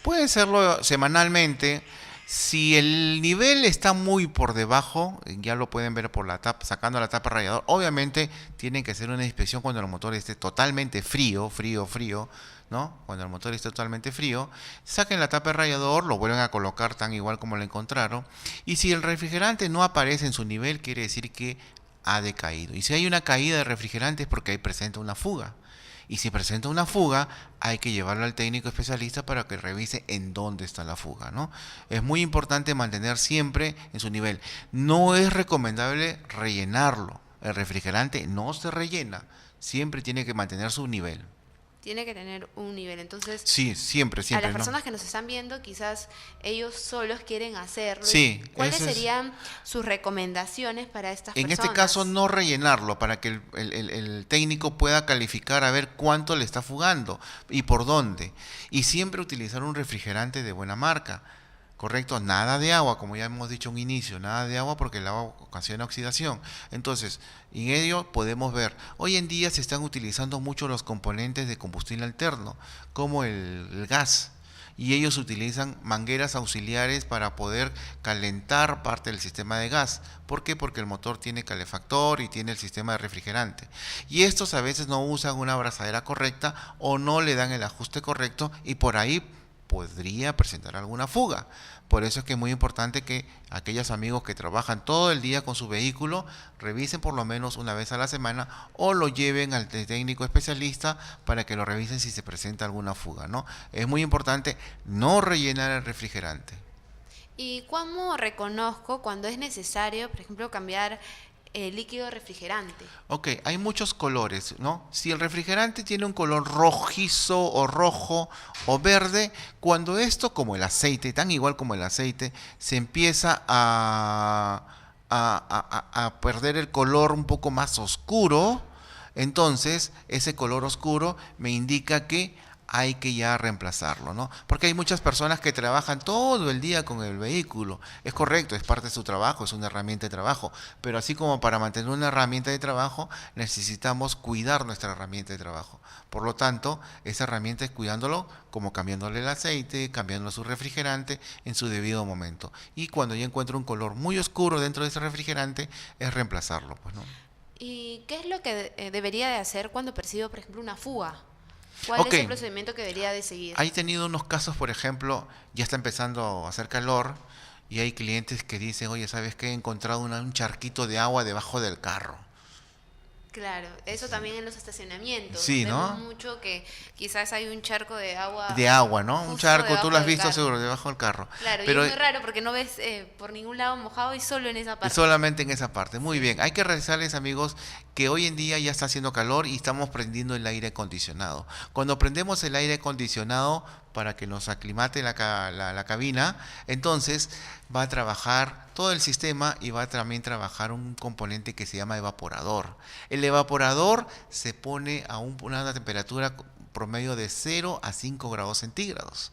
Puede serlo semanalmente. Si el nivel está muy por debajo, ya lo pueden ver por la tapa, sacando la tapa radiador. Obviamente tienen que hacer una inspección cuando el motor esté totalmente frío, ¿no? Cuando el motor esté totalmente frío, saquen la tapa de radiador, lo vuelven a colocar tan igual como lo encontraron. Y si el refrigerante no aparece en su nivel, quiere decir que ha decaído. Y si hay una caída de refrigerante es porque ahí presenta una fuga. Y si presenta una fuga, hay que llevarlo al técnico especialista para que revise en dónde está la fuga, ¿no? Es muy importante mantener siempre en su nivel. No es recomendable rellenarlo. El refrigerante no se rellena. Siempre tiene que mantener su nivel. Tiene que tener un nivel. Entonces, Sí, siempre, a las ¿no? personas que nos están viendo, quizás ellos solos quieren hacerlo. Sí, ¿Cuáles ese es- serían sus recomendaciones para estas En personas? este caso, no rellenarlo para que el técnico pueda calificar a ver cuánto le está fugando y por dónde. Y siempre utilizar un refrigerante de buena marca. ¿Correcto? Nada de agua, como ya hemos dicho en un inicio, nada de agua porque el agua ocasiona oxidación. Entonces, en ello podemos ver, hoy en día se están utilizando mucho los componentes de combustible alterno, como el gas. Y ellos utilizan mangueras auxiliares para poder calentar parte del sistema de gas. ¿Por qué? Porque el motor tiene calefactor y tiene el sistema de refrigerante. Y estos a veces no usan una abrazadera correcta o no le dan el ajuste correcto y por ahí podría presentar alguna fuga. Por eso es que es muy importante que aquellos amigos que trabajan todo el día con su vehículo revisen por lo menos una vez a la semana o lo lleven al técnico especialista para que lo revisen si se presenta alguna fuga, ¿no? Es muy importante no rellenar el refrigerante. ¿Y cómo reconozco cuando es necesario, por ejemplo, cambiar el líquido refrigerante? Ok, hay muchos colores, ¿no? Si el refrigerante tiene un color rojizo o rojo o verde, cuando esto, como el aceite, tan igual como el aceite, se empieza a perder el color un poco más oscuro, entonces ese color oscuro me indica que hay que ya reemplazarlo, ¿no? Porque hay muchas personas que trabajan todo el día con el vehículo. Es correcto, es parte de su trabajo, es una herramienta de trabajo. Pero así como para mantener una herramienta de trabajo, necesitamos cuidar nuestra herramienta de trabajo. Por lo tanto, esa herramienta es cuidándolo como cambiándole el aceite, cambiando su refrigerante en su debido momento. Y cuando ya encuentro un color muy oscuro dentro de ese refrigerante, es reemplazarlo, pues, ¿no? ¿Y qué es lo que debería de hacer cuando percibo, por ejemplo, una fuga? ¿Cuál Ok. es el procedimiento que debería de seguir? He tenido unos casos, por ejemplo, ya está empezando a hacer calor y hay clientes que dicen, oye, ¿sabes qué? He encontrado un charquito de agua debajo del carro. Claro, eso también en los estacionamientos. Sí, ¿no? Vemos mucho que quizás hay un charco de agua. De agua, ¿no? Un justo charco, tú debajo lo has del visto carro. seguro, debajo del carro. Claro, Pero y es muy raro porque no ves por ningún lado mojado y solo en esa parte. solamente en esa parte. Muy bien. Hay que realizarles, amigos, que hoy en día ya está haciendo calor y estamos prendiendo el aire acondicionado. Cuando prendemos el aire acondicionado para que nos aclimate la cabina, entonces va a trabajar todo el sistema y va a también trabajar un componente que se llama evaporador. El evaporador se pone a una temperatura promedio de 0 a 5 grados centígrados.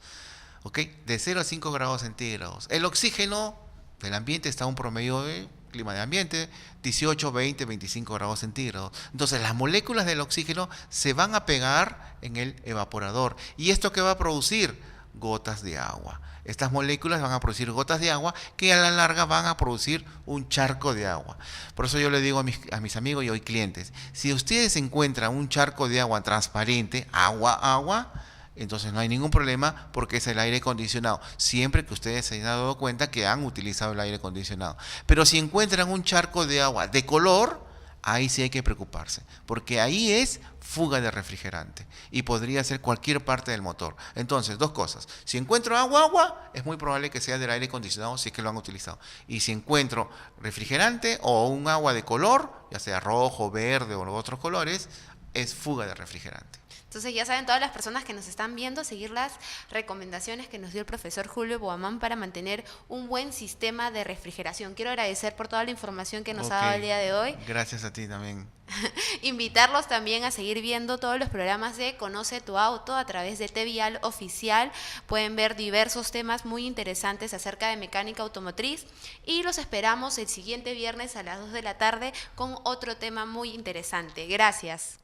¿Ok? De 0 a 5 grados centígrados. El oxígeno del ambiente está a un promedio de clima de ambiente, 18, 20, 25 grados centígrados. Entonces las moléculas del oxígeno se van a pegar en el evaporador. ¿Y esto qué va a producir? Gotas de agua. Estas moléculas van a producir gotas de agua que a la larga van a producir un charco de agua. Por eso yo le digo a mis amigos y hoy clientes, si ustedes encuentran un charco de agua transparente, agua, entonces no hay ningún problema porque es el aire acondicionado, siempre que ustedes se hayan dado cuenta que han utilizado el aire acondicionado. Pero si encuentran un charco de agua de color, ahí sí hay que preocuparse, porque ahí es fuga de refrigerante y podría ser cualquier parte del motor. Entonces, dos cosas. Si encuentro agua, es muy probable que sea del aire acondicionado si es que lo han utilizado. Y si encuentro refrigerante o un agua de color, ya sea rojo, verde o otros colores, es fuga de refrigerante. Entonces ya saben todas las personas que nos están viendo, seguir las recomendaciones que nos dio el profesor Julio Boamán para mantener un buen sistema de refrigeración. Quiero agradecer por toda la información que nos ha dado el día de hoy. Gracias a ti también. Invitarlos también a seguir viendo todos los programas de Conoce tu Auto a través de T-Vial Oficial. Pueden ver diversos temas muy interesantes acerca de mecánica automotriz y los esperamos el siguiente viernes a las 2 de la tarde con otro tema muy interesante. Gracias.